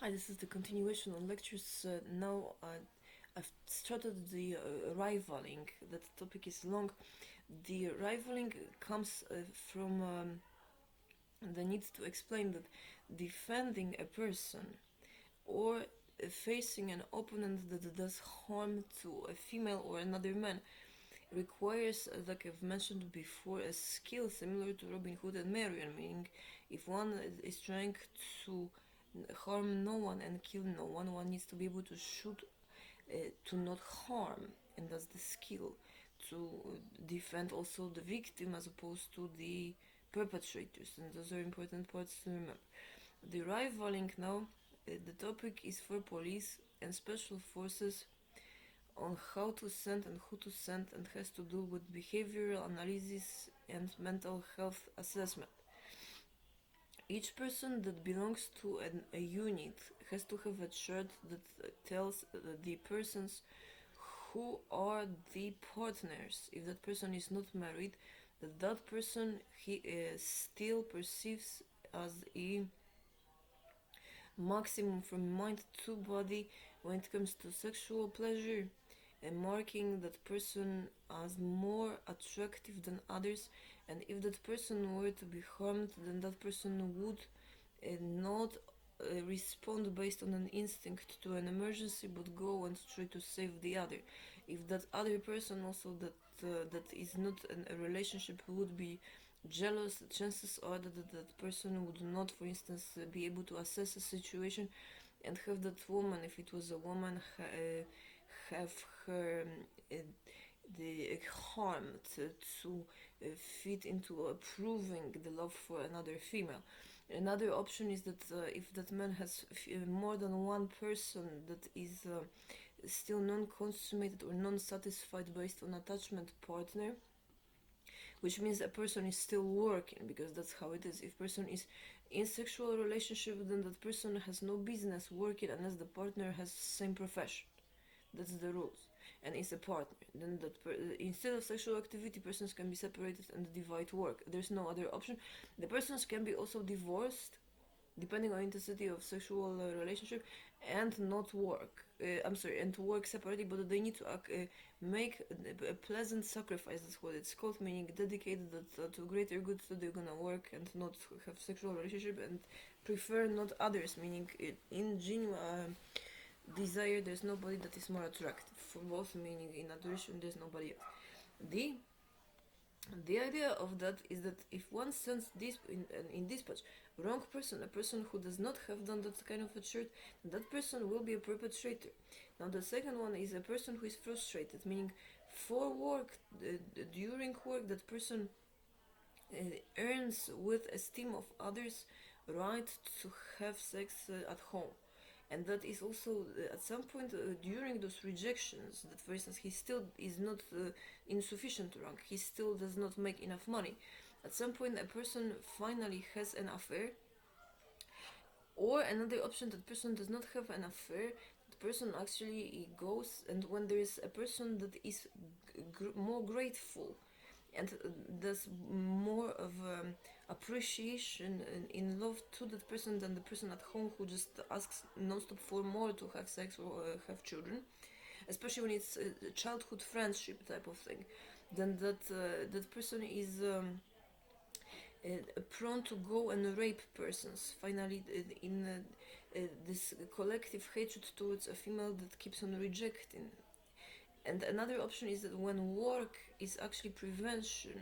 Hi, this is the continuation on lectures. Now I've started the rivaling. That topic is long. The rivaling comes from the need to explain that defending a person or facing an opponent that does harm to a female or another man requires, like I've mentioned before, a skill similar to Robin Hood and Marion, meaning if one is trying to harm no one and kill no one, one needs to be able to shoot to not harm, and that's the skill to defend also the victim as opposed to the perpetrators, and those are important parts to remember. The rivaling now, the topic is for police and special forces on how to send and who to send, and has to do with behavioral analysis and mental health assessment. Each person that belongs to a unit has to have a chart that tells the persons who are the partners. If that person is not married, that person he still perceives as a maximum from mind to body when it comes to sexual pleasure, and marking that person as more attractive than others. And if that person were to be harmed, then that person would not respond based on an instinct to an emergency, but go and try to save the other. If that other person also that is not in a relationship would be jealous, chances are that person would not, for instance, be able to assess a situation and have that woman, if it was a woman, have her the harm to fit into approving the love for another female. Another option is that if that man has more than one person that is still non-consummated or non-satisfied based on attachment partner, which means a person is still working, because that's how it is. If person is in sexual relationship, then that person has no business working unless the partner has same profession. That's the rules, and is a partner. Then instead of sexual activity, persons can be separated and divide work. There's no other option. The persons can be also divorced depending on intensity of sexual relationship, and not work. And to work separately, but they need to make a pleasant sacrifice. That's what it's called, meaning dedicated that, to greater good, so they're gonna work and not have sexual relationship, and prefer not others, meaning in genuine desire there's nobody that is more attractive for both, meaning in adoration there's nobody else. The idea of that is that if one sends this in dispatch wrong person, a person who does not have done that kind of a shirt, that person will be a perpetrator. Now the second one is a person who is frustrated, meaning for work, during work, that person earns with esteem of others right to have sex at home. And that is also at some point during those rejections, that for instance he still is not insufficient rank, he still does not make enough money. At some point a person finally has an affair, or another option, that person does not have an affair, the person actually goes, and when there is a person that is more grateful and there's more of appreciation in love to that person than the person at home who just asks non-stop for more to have sex or have children, especially when it's a childhood friendship type of thing, then that person is prone to go and rape persons. Finally, in this collective hatred towards a female that keeps on rejecting. And another option is that when work is actually prevention,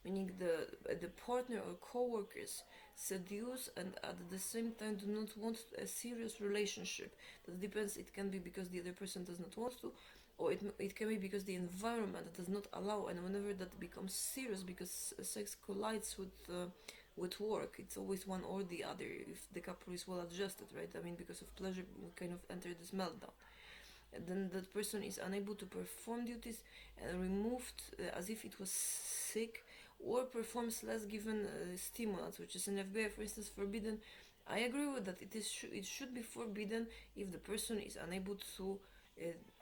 meaning the partner or co-workers seduce and at the same time do not want a serious relationship. That depends, it can be because the other person does not want to, or it can be because the environment does not allow, and whenever that becomes serious because sex collides with work, it's always one or the other if the couple is well adjusted, right? I mean, because of pleasure we kind of enter this meltdown. And then that person is unable to perform duties and removed as if it was sick, or performs less given stimulants, which is in FBI, for instance, forbidden. I agree with that. It should be forbidden if the person is unable to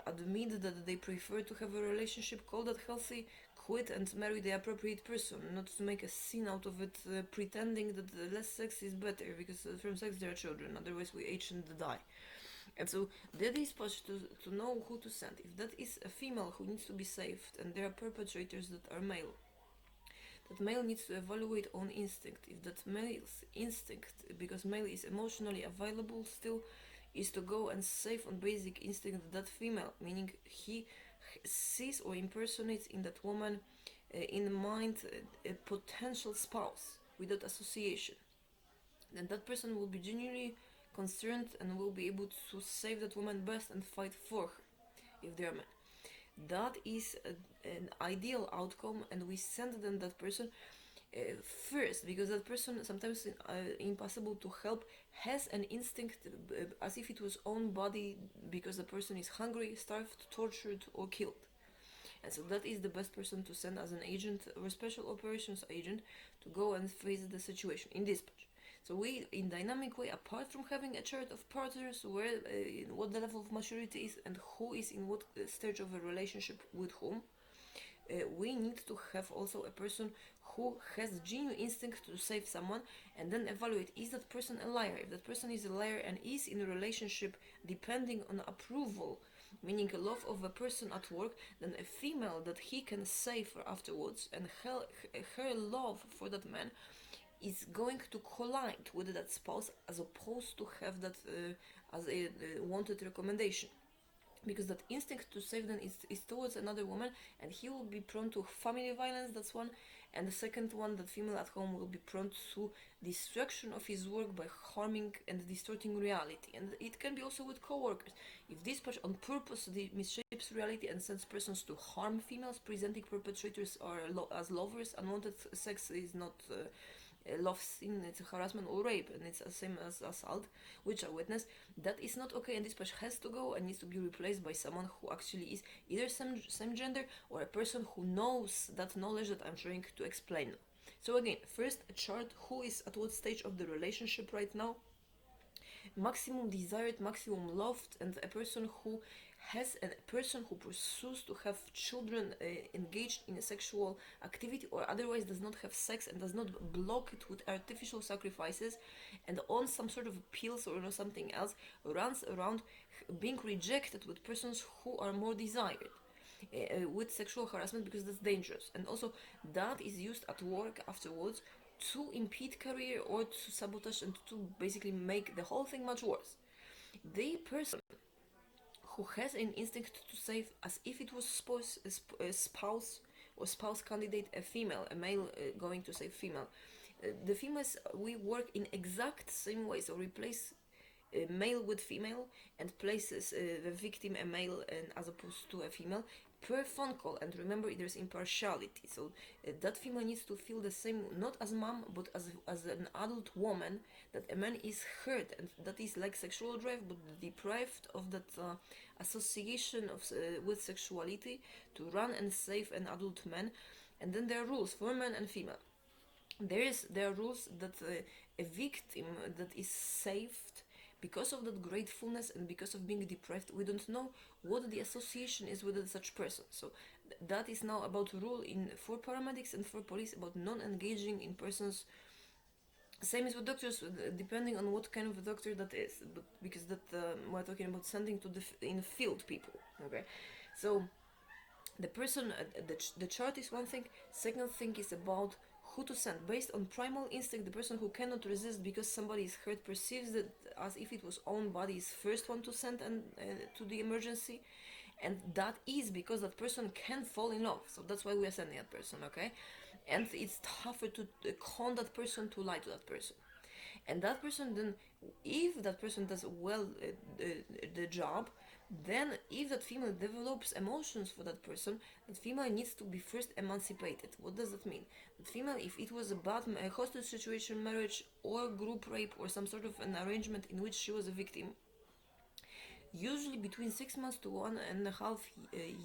admit that they prefer to have a relationship. Call that healthy, quit and marry the appropriate person, not to make a scene out of it, pretending that the less sex is better, because from sex there are children, otherwise we age and die. And so that is to know who to send. If that is a female who needs to be saved and there are perpetrators that are male, that male needs to evaluate own instinct. If that male's instinct, because male is emotionally available still, is to go and save on basic instinct that female, meaning he sees or impersonates in that woman in mind a potential spouse without association, then that person will be genuinely concerned and will be able to save that woman best and fight for her if they are men. That is an ideal outcome, and we send them that person first, because that person, sometimes impossible to help, has an instinct as if it was own body, because the person is hungry, starved, tortured, or killed. And so that is the best person to send as an agent or special operations agent to go and face the situation in dispatch. So we, in dynamic way, apart from having a chart of partners where what the level of maturity is and who is in what stage of a relationship with whom, we need to have also a person who has genuine instinct to save someone, and then evaluate, is that person a liar? If that person is a liar and is in a relationship depending on approval, meaning a love of a person at work, then a female that he can save afterwards, and her love for that man is going to collide with that spouse, as opposed to have that as a wanted recommendation, because that instinct to save them is towards another woman, and he will be prone to family violence. That's one. And the second one, that female at home will be prone to destruction of his work by harming and distorting reality. And it can be also with co-workers. If dispatch on purpose misshapes reality and sends persons to harm females, presenting perpetrators are as lovers, unwanted sex is not love sin, it's harassment or rape, and it's the same as assault, which I witnessed. That is not okay, and dispatch has to go and needs to be replaced by someone who actually is either same gender or a person who knows that knowledge that I'm trying to explain. So again, first a chart, who is at what stage of the relationship right now, maximum desired, maximum loved, and a person who pursues to have children engaged in a sexual activity, or otherwise does not have sex and does not block it with artificial sacrifices and on some sort of pills or something else, runs around being rejected with persons who are more desired. With sexual harassment, because that's dangerous, and also that is used at work afterwards to impede career or to sabotage and to basically make the whole thing much worse. The person who has an instinct to save, as if it was spouse candidate, a female, a male going to save female. The females, we work in exact same way, so replace male with female and places the victim a male and as opposed to a female per phone call. And remember, there's impartiality, so that female needs to feel the same, not as mom but as an adult woman, that a man is hurt, and that is like sexual drive but deprived of that association of with sexuality to run and save an adult man. And then there are rules for man and female. There are rules that a victim that is saved because of that gratefulness and because of being deprived, we don't know what the association is with such person. So that is now about rule for paramedics and for police about non-engaging in persons. Same as with doctors, depending on what kind of a doctor that is, but because that we're talking about sending to in field people. Okay, so the person, the chart is one thing. Second thing is about who to send based on primal instinct. The person who cannot resist because somebody is hurt perceives that as if it was own body is first one to send and to the emergency, and that is because that person can fall in love. So that's why we are sending that person. Okay, and it's tougher to con that person, to lie to that person. And that person then, if that person does well the job, then if that female develops emotions for that person, that female needs to be first emancipated. What does that mean? That female, if it was a bad hostage situation, marriage or group rape or some sort of an arrangement in which she was a victim, usually between 6 months to 1.5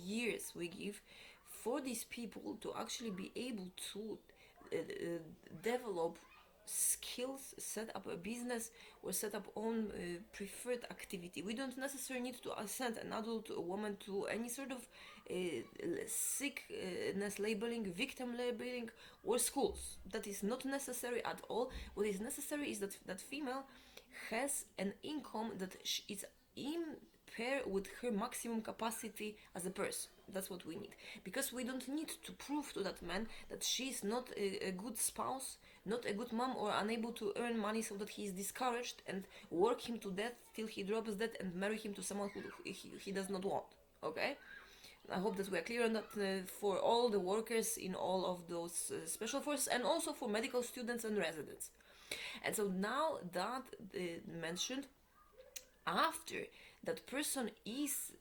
years we give for these people to actually be able to develop skills, set up a business, or set up own preferred activity. We don't necessarily need to send an adult woman to any sort of sickness labeling, victim labeling, or schools. That is not necessary at all. What is necessary is that that female has an income that is in pair with her maximum capacity as a person. That's what we need, because we don't need to prove to that man that she's not a good spouse, not a good mom, or unable to earn money, so that he is discouraged and work him to death till he drops dead and marry him to someone who he does not want. Okay, I hope that we are clear on that for all the workers in all of those special forces, and also for medical students and residents. And so now that mentioned, after that person is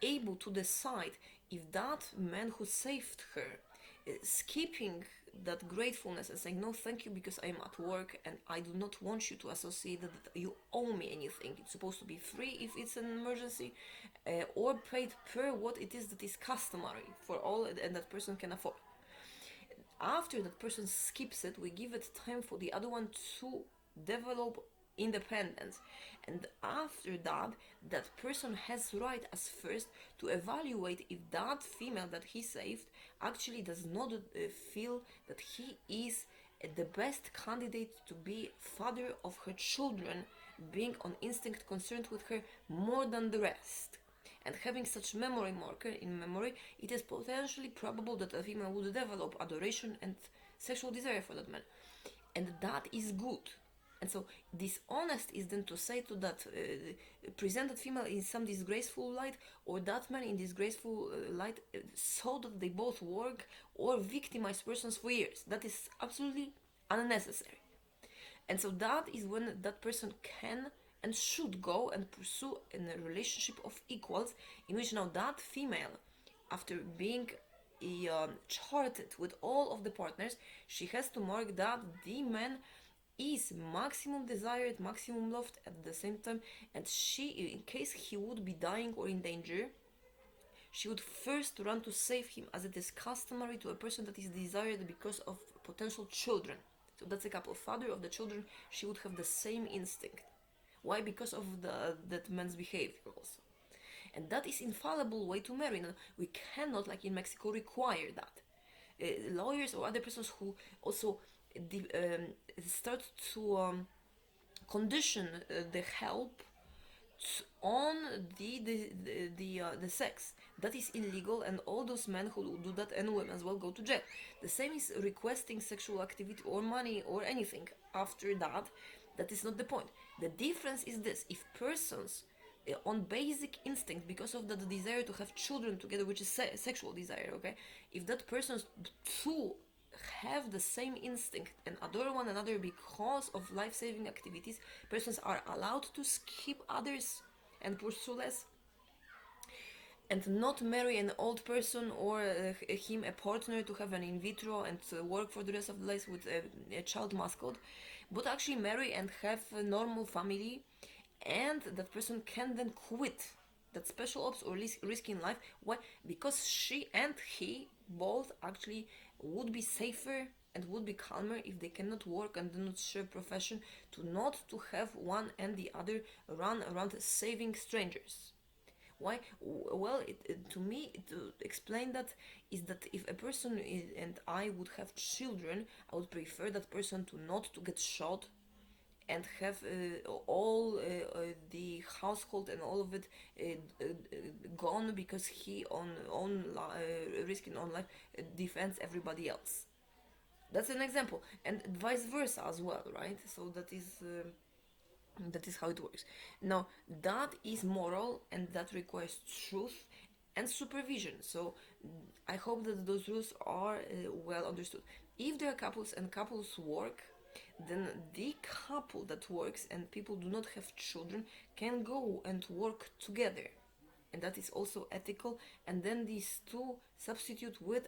able to decide if that man who saved her, skipping that gratefulness and saying no thank you because I'm at work and I do not want you to associate that you owe me anything, it's supposed to be free if it's an emergency, or paid per what it is that is customary for all and that person can afford. After that person skips it, we give it time for the other one to develop independence. And after that, that person has right as first to evaluate if that female that he saved actually does not feel that he is the best candidate to be father of her children, being on instinct concerned with her more than the rest. And having such memory marker in memory, it is potentially probable that a female would develop adoration and sexual desire for that man. And that is good. And so dishonest is then to say to that present that female in some disgraceful light, or that man in disgraceful light, so that they both work or victimize persons for years. That is absolutely unnecessary. And so that is when that person can and should go and pursue a relationship of equals, in which now that female, after being charted with all of the partners, she has to mark that the man is maximum desired, maximum loved at the same time, and she, in case he would be dying or in danger, she would first run to save him, as it is customary to a person that is desired because of potential children. So that's a couple. Father of the children, she would have the same instinct. Why? Because of that man's behavior also. And that is infallible way to marry. Now, we cannot, like in Mexico, require that. Lawyers or other persons who also start to condition the help on the sex. That is illegal, and all those men who do that, and women as well, go to jail. The same is requesting sexual activity or money or anything after that. That is not the point. The difference is this: if persons on basic instinct, because of the desire to have children together, which is sexual desire, okay, if that persons too have the same instinct and adore one another because of life-saving activities, persons are allowed to skip others and pursue less, and not marry an old person or him a partner to have an in vitro and work for the rest of the life with a child mascot, but actually marry and have a normal family, and that person can then quit that special ops or risking life. Why? Because she and he both actually would be safer and would be calmer if they cannot work and do not share profession, to not to have one and the other run around saving strangers. Why? Well, to me, to explain that is that if a person and I would have children, I would prefer that person to not to get shot and have all the household and all of it gone because he on risking on life defends everybody else. That's an example, and vice versa as well, right? So that is how it works. Now that is moral, and that requires truth and supervision. So I hope that those rules are well understood. If there are couples and couples work, then the couple that works and people do not have children can go and work together, and that is also ethical. And then these two substitute with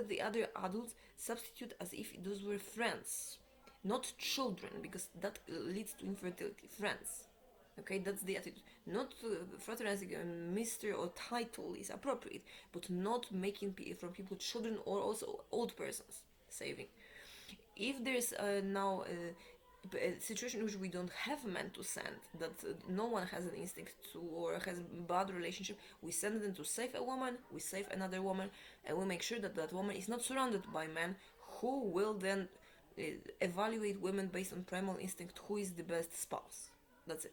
the other adults, substitute as if those were friends, not children, because that leads to infertility. Friends, okay, that's the attitude. Not fraternizing Mr. or title is appropriate, but not making from people children or also old persons saving. If there's now a situation in which we don't have men to send, that no one has an instinct to or has a bad relationship, we send them to save a woman, we save another woman, and we make sure that that woman is not surrounded by men who will then evaluate women based on primal instinct who is the best spouse. That's it.